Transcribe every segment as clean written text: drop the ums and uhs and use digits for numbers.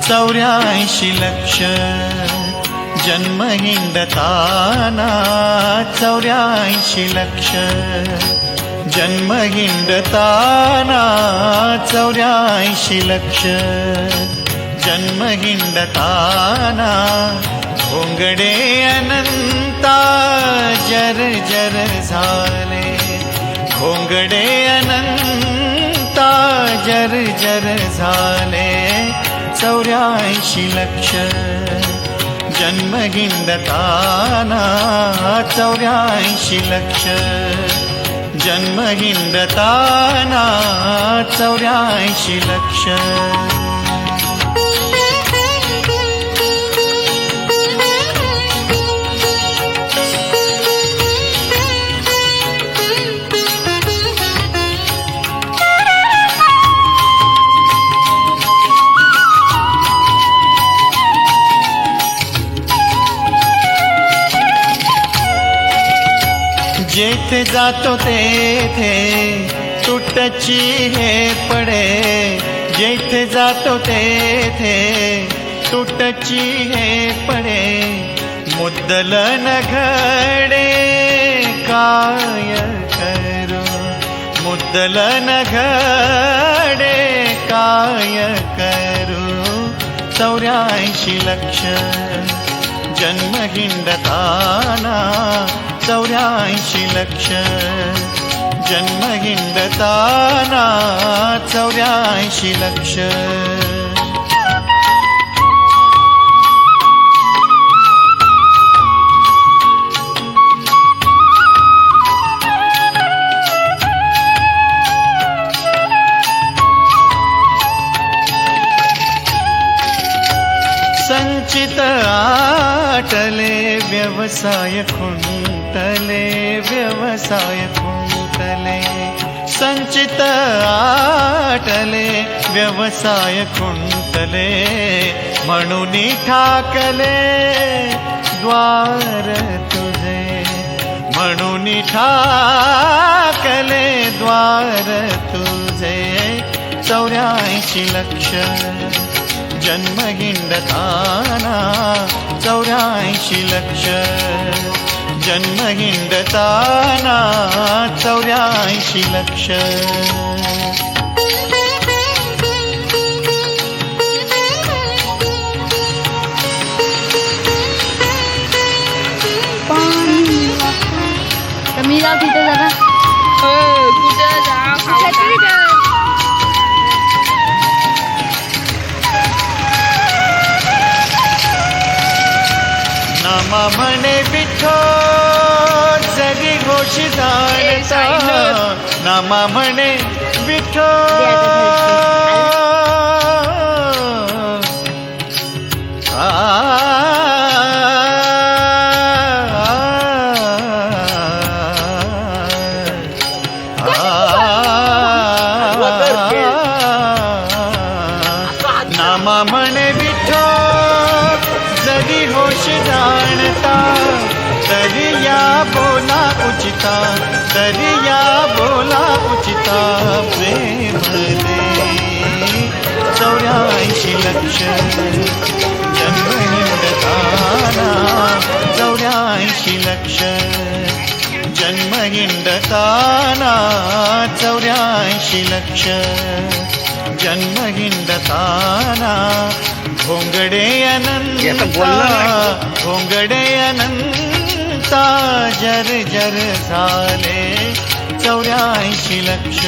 84 लक्ष जन्म हिंडताना 84 लक्ष जन्म हिंडताना 84 लक्ष जन्म हिंडताना घोंगडे अनंता जर जर झाले घोंगडे अनंता जर जर झाले 84 लक्ष जन्म हिंडताना 84 लक्ष जन्म हिंडताना 84 लक्ष जेथे जातो तेथे तुटची हे पडे जेथे जातो तेथे तुटची हे पडे मुद्दल न घडे काय करू मुद्दल न घडे काय करू 84 लक्ष जन्म हिंडताना 84 लक्ष जन्म हिंडताना 84 लक्ष संचित आटले व्यवसाय खुंटले व्यवसाय खुंटले संचित आटले व्यवसाय खुंटले म्हणून ठाकले द्वार तुझे म्हणून ठाकले द्वार तुझे 84 लक्ष जन्म हिंडताना 84 लक्ष जन्म हिंडताना 84 लक्ष मी जाऊ तिथे जरा कुठं जा नामा म्हणे विठो जगी घोष जाणता नामा म्हणे विठो नामा म्हणे विठो जगी होश जाणता तरी या बोला उचिता तरी या बोला उचिता प्रेम दे 84 लक्ष जन्म हिंडताना 84 लक्ष जन्म हिंडताना 84 लक्ष जन्म हिंडताना घोंगडे अनंता घोंगडे अनंता जर जर झाले 84 लक्ष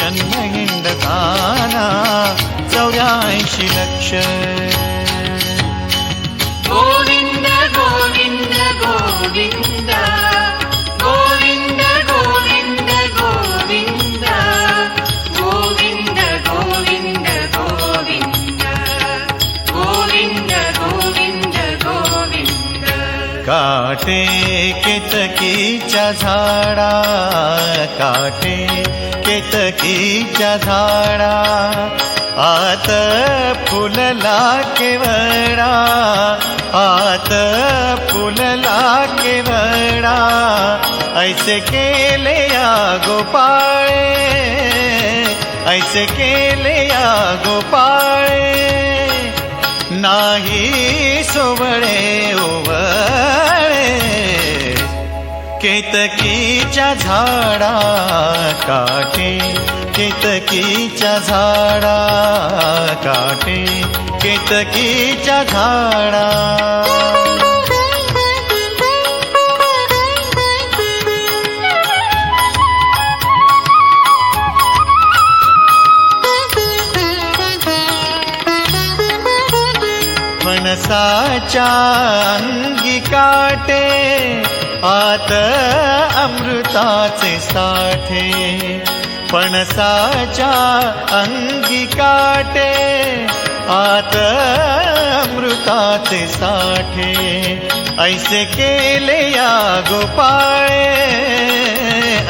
जन्म हिंडताना 84 लक्ष गोविंद गोविंद गोविंद गोविंद गोविंद गोविंद गोविंद गोविंद गोविंद गोविंद गोविंद गोविंद काटे केतकीच्या झाडा काटे केतकीच्या झाडा आत फुलला केवडा आत फुलला केवडा ऐसे केले या गोपाळे ऐसे केले या गोपाळे नाही सोवळे ओवळे केतकीच्या झाडा काटे केतकीच्या झाडा काटे केतकीच्या झाडा फणसाच्या अंगी काटे आत अमृताचे साठे फणसाच्या अंगी काटे आत अमृताचे साठे ऐसे केले या गोपाळे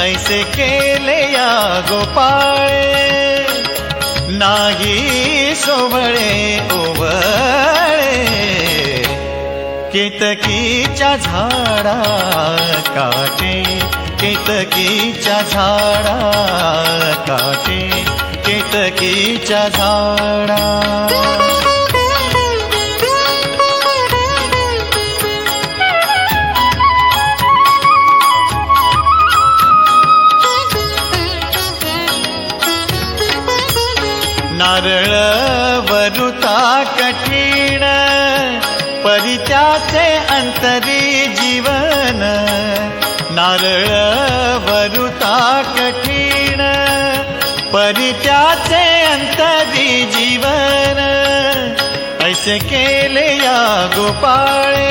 ऐसे केले या गोपाळे नाही सोवळे ओवळे केतकीच्या झाडा काटे केतकीच्या झाडा काटे केतकीच्या झाडा नारळ वरुता कठीण परित्याचे अंतरी जीवन नारळ वरुता कठीण परित्याचे अंतरी जीवन ऐसे केले या गोपाळे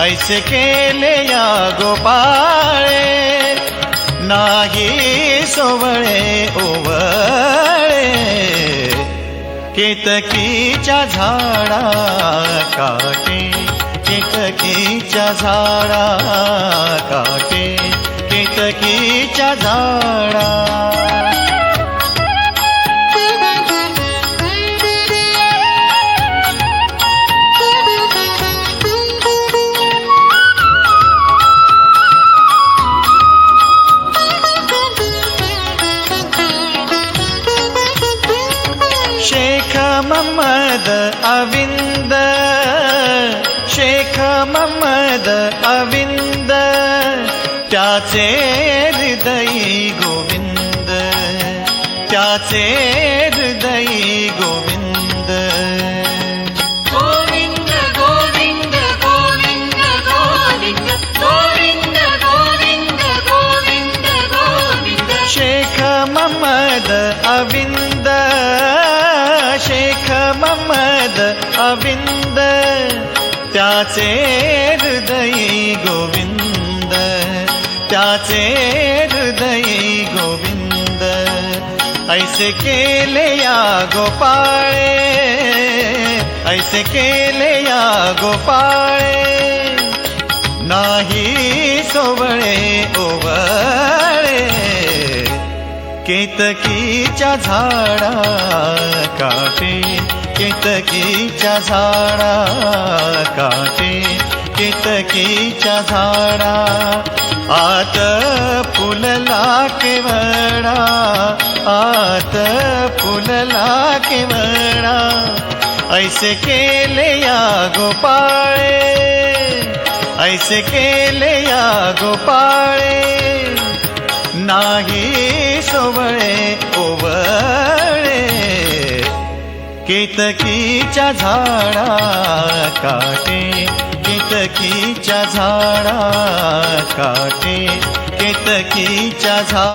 ऐसे केले या गोपाळे नाही सोवळे ओवळे केतकीच्या झाडा काटे केतकीच्या झाडा काटे केतकीच्या झाडा शेख महम्मद अविंद शेख महम्मद अविंद त्याचे हृदयी गोविंद त्याचे हृदयी गोविंद गोविंद गोविंद गोविंद गोविंद गोविंद गोविंद गोविंद गोविंद शेख महम्मद अविंद शेख महम्मद अविंद त्याचे हृदयी गोविंद त्याचे हृदयी गोविंद ऐसे केले या गोपाळे ऐसे केले या गोपाळे नाही सोवळे ओवळे केतकीच्या झाडा काटे केतकीच्या झाडा काटे केतकीच्या झाडा आत फुलला केवडा आत फुलला केवडा ऐसे केले या गोपाळे ऐसे केले या गोपाळे नाही सोवळे ओवळे केतकीच्या झाडा काटे केतकीच्या झाडा काटे केतकीच्या झाडा